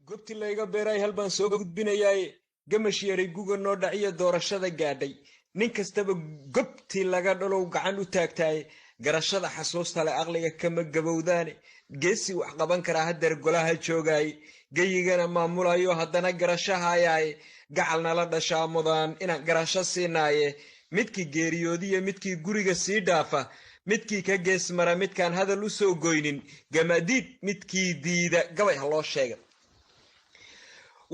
goobtii layga beeray hal baan soo gudbinayaa gamash yaray guga noo dhaciyo doorashada gaadhay nin kastaba goobtii laga dhalow gacan u taagtay garashada xasuusta leh aqliga kama gabowdaane geesi wax qaban kara hadeer golaha joogay gayigana maamulayo haddana garashahayaay gacalna la dhashaa mudan inaan garasho siinaaye midkii geeriyoodiyo midkii guriga sii dhaafa midkii ka gees mara midkaan hadal u soo goynin gamadiid midkii diida gabay ha loo sheega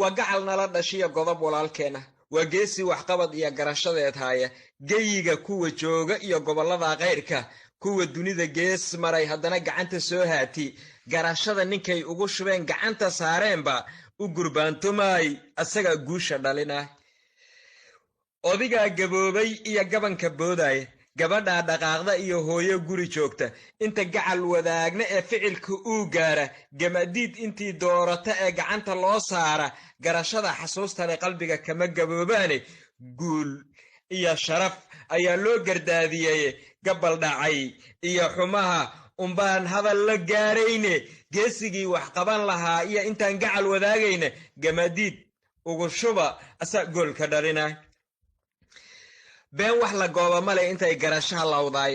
waa gacalna la dhashiya godob walaalkeena waa geesi waxqabad iyo garashadeed haaya gayiga kuwa jooga iyo gobolada qayrka kuwa dunida gees maray haddana gacanta soo haati garashada ninkay ugu shubeen gacanta saareenba u gurbaantumay asaga guusha dhalinay odigaa gaboobay iyo gabanka boodaya gabadha dhaqaaqda iyo hooyo guri joogta inta gacal wadaagna ee ficilka uu gaara gamadiid intii doorata ee gacanta loo saara garashada xasuusta leh qalbiga kama gaboobaane guul iyo sharaf ayaa loo gardaadiyay gabal dhacay iyo xumaha umbaan hadal la gaarayne geesigii wax qaban lahaa iyo intaan gacal wadaagayna gamadiid ugu shuba asa goolka dhalinay been wax la gooba male intay garashaha lawdaay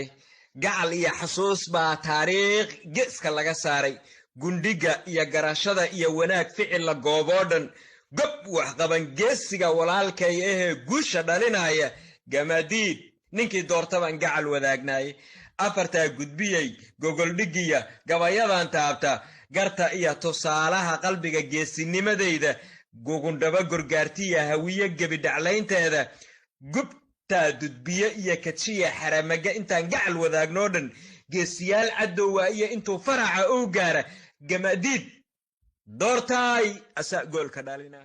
gacal iyo xasuus baa taariikh geeska laga saaray gundhiga iyo garashada iyo wanaag ficil la gooboo dhan gob wax qaban geesiga walaalkay ahee guusha dhalinaya gamadiid ninkii doortaban gacal wadaagnaay afartaa gudbiyey gogoldhigiya gabayadan taabta garta iyo tusaalaha qalbiga geesinimadeyda gugundhaba gorgaartiya hawiye gebi dhaclaynteeda gubtaa dudbiye iyo kajiya xaramaga intaan gacal wadaagnoo dhan geesiyaal cadowaa iyo intuu faraca u gaara gamadiid doortaay asaa goolka dhalina